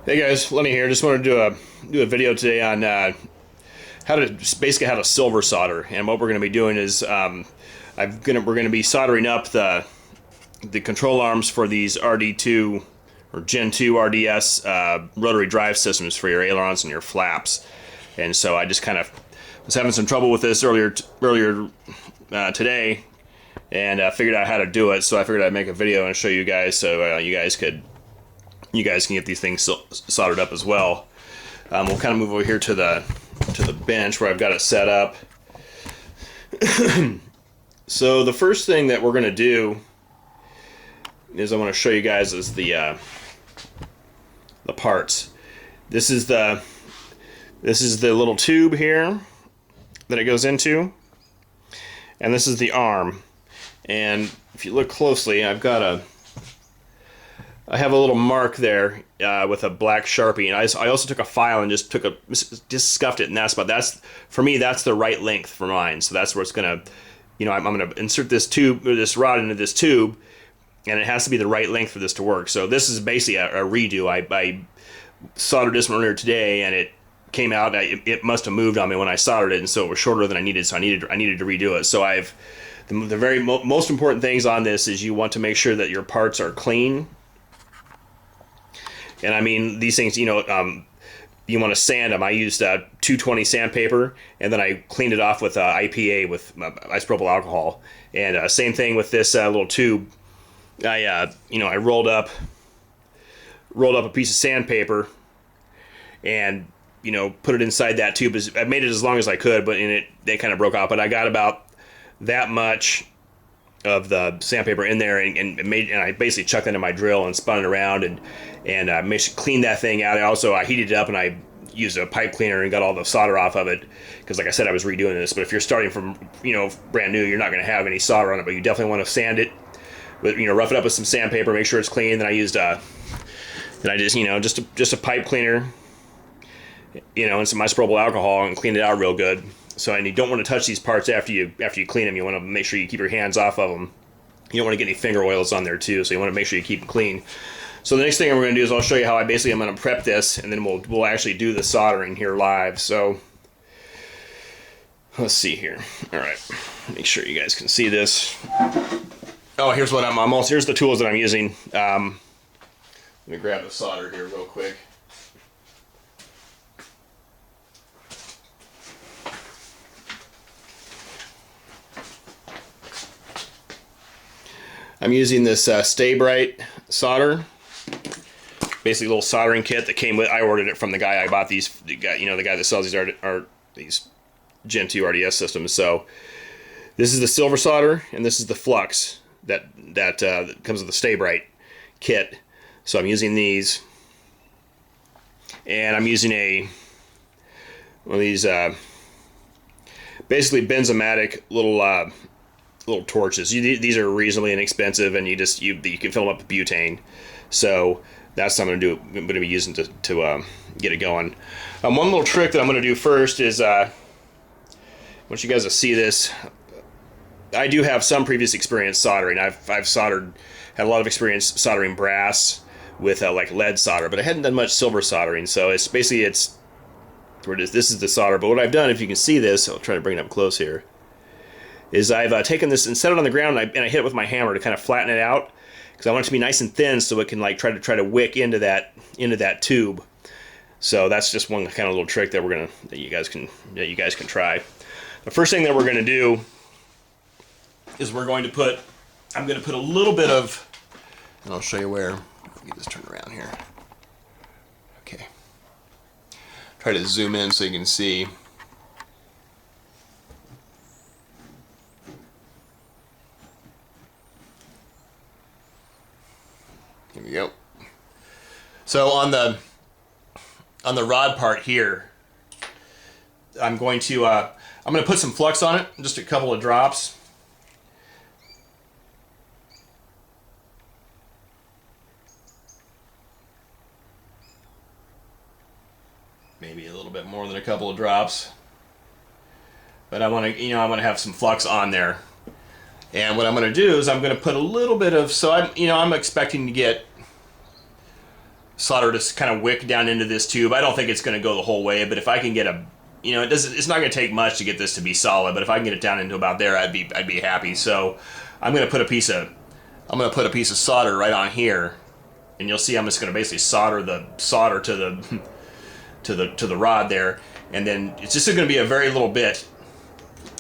Hey guys, Lenny here. Just wanted to do a video today on how to silver solder. And what we're going to be doing is we're going to be soldering up the control arms for these RD2 or Gen 2 RDS rotary drive systems for your ailerons and your flaps. And so I just kind of was having some trouble with this earlier today, and figured out how to do it. So I figured I'd make a video and show you guys, so you guys can get these things soldered up as well. We'll kind of move over here to the bench where I've got it set up. So the first thing that we're going to do is I want to show you guys is the parts. This is the little tube here that it goes into, and this is the arm. And if you look closely, I have a little mark there with a black Sharpie, and I also took a file and just scuffed it, and that's for me, that's the right length for mine. So that's where it's gonna, I'm gonna insert this rod into this tube, and it has to be the right length for this to work. So this is basically a redo. I soldered this one earlier today, and it came out. It must have moved on me when I soldered it, and so it was shorter than I needed. So I needed to redo it. So the very most important things on this is you want to make sure that your parts are clean. And I mean, these things, you want to sand them. I used 220 sandpaper, and then I cleaned it off with IPA with isopropyl alcohol. And same thing with this little tube. I rolled up a piece of sandpaper, and put it inside that tube. I made it as long as I could, but they kind of broke out. But I got about that much of the sandpaper in there, and I basically chucked it in my drill and spun it around and cleaned that thing out. I heated it up, and I used a pipe cleaner and got all the solder off of it, because like I said, I was redoing this. But if you're starting from brand new, you're not going to have any solder on it, but you definitely want to sand it with rough it up with some sandpaper, make sure it's clean. Then I used just a pipe cleaner, and some isopropyl alcohol, and cleaned it out real good. So, and you don't want to touch these parts after you clean them. You want to make sure you keep your hands off of them. You don't want to get any finger oils on there too, so you want to make sure you keep them clean. So the next thing we're going to do is I'll show you how I'm going to prep this, and then we'll actually do the soldering here live. So let's see here. All right, make sure you guys can see this. Oh, here's what here's the tools that I'm using. Let me grab the solder here real quick. I'm using this Stay Bright solder, basically a little soldering kit that came with. I ordered it from the guy I bought these. The guy that sells these Gen 2 RDS systems. So this is the silver solder, and this is the flux that comes with the Stay Bright kit. So I'm using these, and I'm using one of these basically benzomatic little torches. These are reasonably inexpensive, and you can fill them up with butane. So that's what I'm going to be using to get it going. One little trick that I'm going to do first is I want you guys to see this. I do have some previous experience soldering. I've had a lot of experience soldering brass with like lead solder, but I hadn't done much silver soldering. So it's basically this is the solder. But what I've done, if you can see this, I'll try to bring it up close here, is I've taken this and set it on the ground, and I hit it with my hammer to kind of flatten it out, because I want it to be nice and thin, so it can like try to wick into that tube. So that's just one kind of little trick that you guys can try. The first thing that we're gonna do is I'm going to put a little bit of, and I'll show you where. Let me get this turned around here. Okay. Try to zoom in so you can see. Here we go. So on the rod part here, I'm going to put some flux on it, just a couple of drops. Maybe a little bit more than a couple of drops. But I want to have some flux on there. And what I'm going to do is I'm going to put a little bit of, I'm expecting to get solder to kind of wick down into this tube. I don't think it's going to go the whole way, but if I can get a, you know, it's not going to take much to get this to be solid, but if I can get it down into about there, I'd be happy. So I'm going to put a piece of solder right on here, and you'll see I'm just going to basically solder the solder to the rod there, and then it's just going to be a very little bit,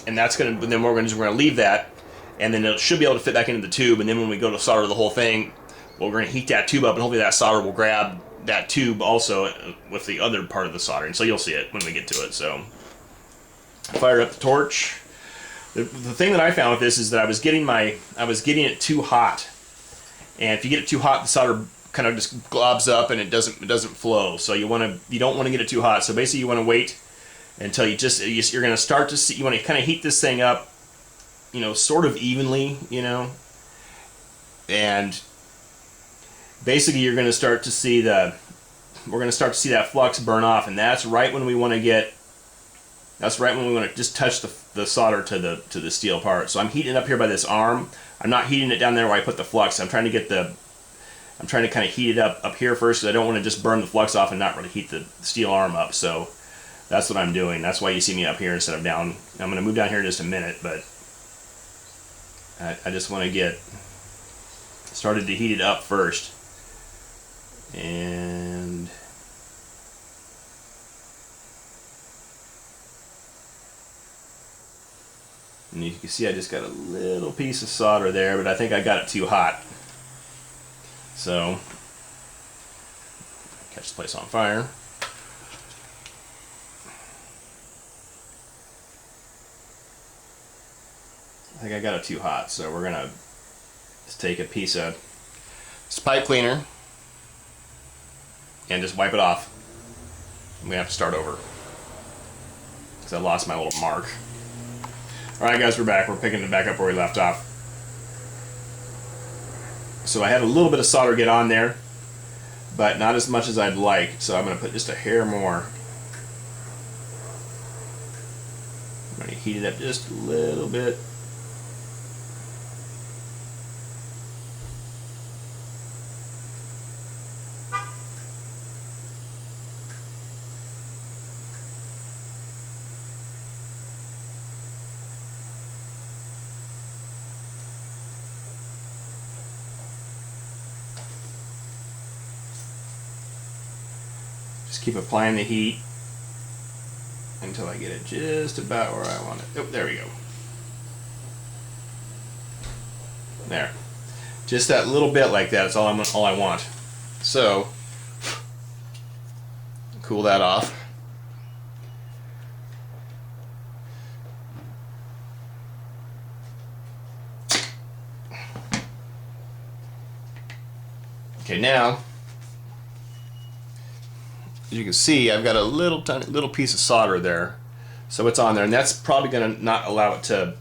and that's going to, then we're going to leave that, and then it should be able to fit back into the tube, and then when we go to solder the whole thing, we're going to heat that tube up, and hopefully that solder will grab that tube also with the other part of the soldering. So you'll see it when we get to it. So fire up the torch. The thing that I found with this is that I was getting it too hot, and if you get it too hot, the solder kind of just globs up and it doesn't flow. So you don't want to get it too hot. So basically you want to wait until you're going to start to see, you want to kind of heat this thing up, you know, sort of evenly, you know, and basically you're going to start to see we're going to start to see that flux burn off, and that's right when we want to just touch the solder to the steel part. So I'm heating it up here by this arm. I'm not heating it down there where I put the flux. I'm trying to kind of heat it up here first, because I don't want to just burn the flux off and not really heat the steel arm up. So that's what I'm doing. That's why you see me up here instead of down. I'm going to move down here in just a minute, but I just want to get started to heat it up first. And you can see I just got a little piece of solder there, but I think I got it too hot. So catch the place on fire. I think I got it too hot, so we're gonna just take a piece of pipe cleaner and just wipe it off. I'm gonna have to start over because I lost my little mark. Alright guys, we're back. We're picking it back up where we left off. So I had a little bit of solder get on there, but not as much as I'd like, so I'm going to put just a hair more. I'm going to heat it up just a little bit. Just keep applying the heat until I get it just about where I want it. Oh, there we go. There. Just that little bit like that is all I want. So, cool that off. Okay, now, as you can see, I've got a tiny little piece of solder there, so it's on there, and that's probably going to not allow it to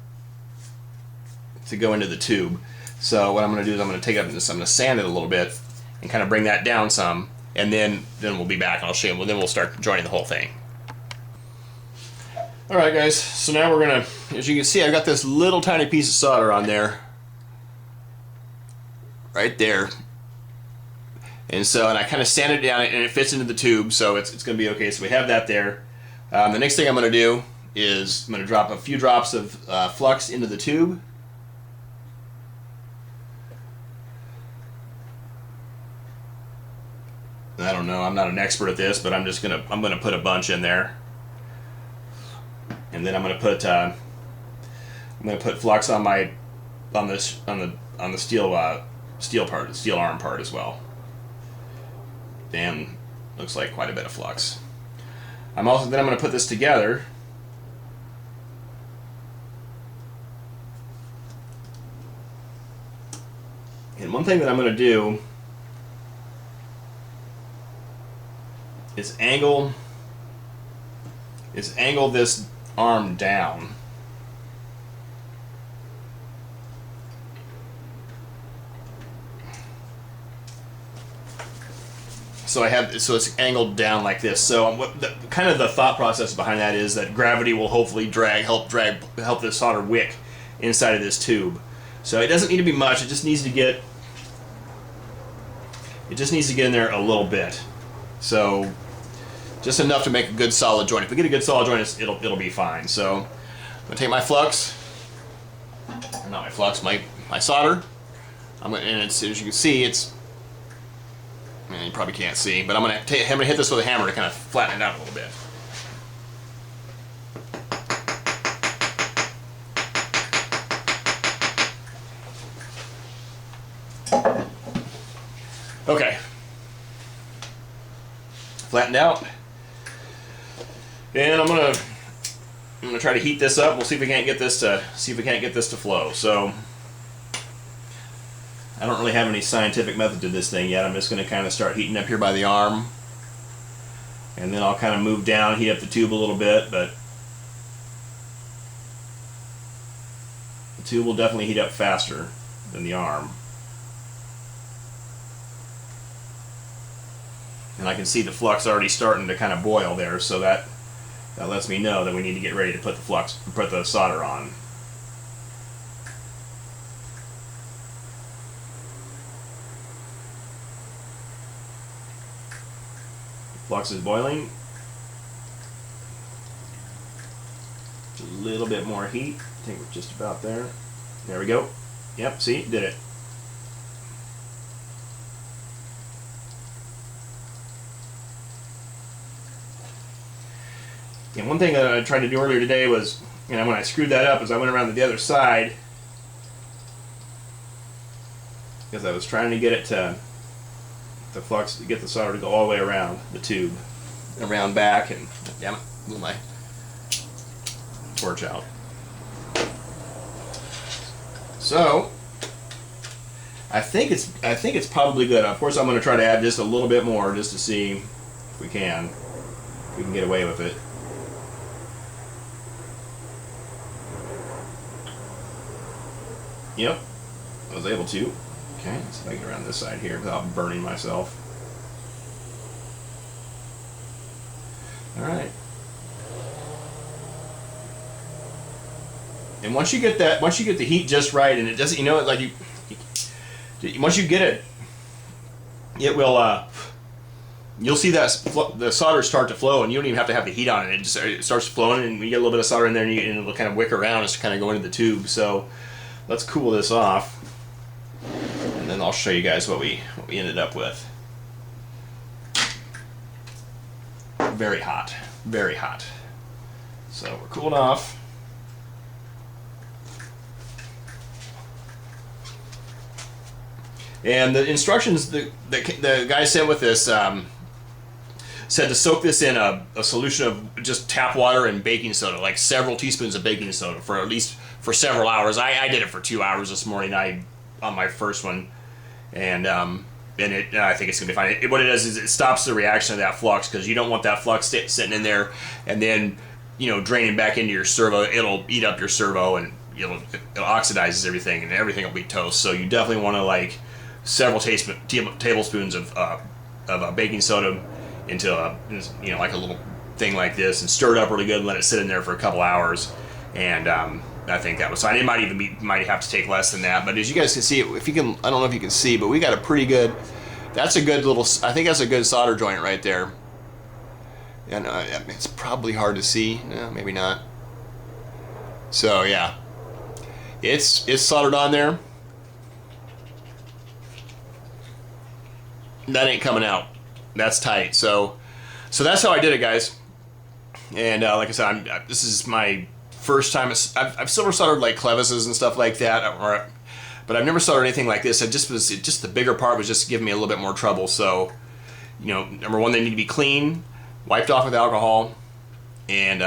go into the tube. So what I'm going to do is I'm going to take it up and I'm going to sand it a little bit and kind of bring that down some, and then we'll be back and I'll show you. Well, then we'll start joining the whole thing. All right, guys. So now we're going to, as you can see, I've got this little tiny piece of solder on there, right there. And I kind of sanded it down and it fits into the tube, so it's going to be okay. So we have that there. The next thing I'm going to do is I'm going to drop a few drops of flux into the tube. I don't know, I'm not an expert at this, but I'm going to put a bunch in there. And then I'm going to put flux on the steel part, the steel arm part as well. Damn, looks like quite a bit of flux. Then I'm going to put this together. And one thing that I'm going to do is angle this arm down. So it's angled down like this. So kind of the thought process behind that is that gravity will hopefully help this solder wick inside of this tube. So it doesn't need to be much. It just needs to get It just needs to get in there a little bit. So just enough to make a good solid joint. If we get a good solid joint, it'll be fine. So I'm gonna take my flux, not my flux, my solder. And it's, as you can see, it's, you probably can't see, but I'm gonna hit this with a hammer to kind of flatten it out a little bit. Okay, flattened out, and I'm gonna try to heat this up. We'll see if we can't get this to flow. So I don't really have any scientific method to this thing yet. I'm just gonna kind of start heating up here by the arm, and then I'll kind of move down, heat up the tube a little bit, but the tube will definitely heat up faster than the arm. And I can see the flux already starting to kind of boil there, so that lets me know that we need to get ready to put the solder on. Flux is boiling. A little bit more heat. I think we're just about there. There we go. Yep, see, did it. And one thing that I tried to do earlier today was, when I screwed that up, is I went around to the other side because I was trying to get it to the flux, to get the solder to go all the way around the tube, around back, and damn it, blew my torch out. So I think it's probably good. Of course, I'm going to try to add just a little bit more just to see if we can get away with it. Yep, I was able to. Okay, let's see if I can get around this side here without burning myself. All right. And once you get the heat just right, and it doesn't, once you get it, it will, you'll see that the solder start to flow, and you don't even have to have the heat on it. It starts flowing, and you get a little bit of solder in there, and it'll kind of wick around as to kind of go into the tube. So let's cool this off, and then I'll show you guys what we ended up with. Very hot, very hot. So we're cooling off. And the instructions the guy sent with this said to soak this in a solution of just tap water and baking soda, like several teaspoons of baking soda for at least for several hours. I did it for 2 hours this morning. On my first one, and I think it's gonna be fine. What it does is it stops the reaction of that flux, because you don't want that flux sitting in there and then draining back into your servo. It'll eat up your servo, and it oxidizes everything, and everything will be toast. So you definitely want to several tablespoons of baking soda into like a little thing like this, and stir it up really good and let it sit in there for a couple hours. And I think that was fine. It might have to take less than that, but as you guys can see, if you can, I don't know if you can see, but we got a pretty good. That's a good little. I think that's a good solder joint right there. And it's probably hard to see. No, maybe not. So yeah, it's soldered on there. That ain't coming out. That's tight. So that's how I did it, guys. And like I said, this is my first time. I've silver soldered like clevises and stuff like that, but I've never soldered anything like this. It just the bigger part was just giving me a little bit more trouble. So, number one, they need to be clean, wiped off with alcohol, and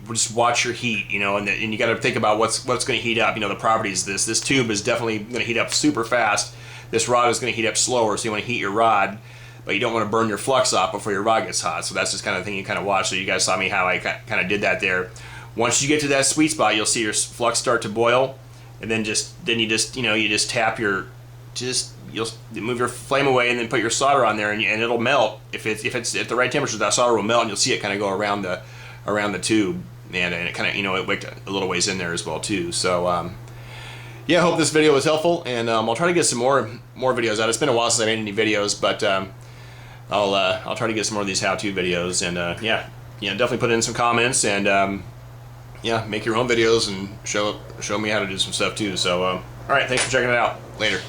just watch your heat. And you got to think about what's going to heat up. The properties. This tube is definitely going to heat up super fast. This rod is going to heat up slower, so you want to heat your rod, but you don't want to burn your flux off before your rod gets hot. So that's just kind of thing you kind of watch. So you guys saw me how I kind of did that there. Once you get to that sweet spot, you'll see your flux start to boil, and then you just tap you'll move your flame away, and then put your solder on there, and it'll melt. If it's at the right temperature, that solder will melt, and you'll see it kind of go around the tube, and it kind of it wicked a little ways in there as well too. So yeah, I hope this video was helpful, and I'll try to get some more videos out. It's been a while since I made any videos, but I'll try to get some more of these how-to videos, and yeah, definitely put in some comments, and yeah, make your own videos and show me how to do some stuff too. So all right, thanks for checking it out. Later.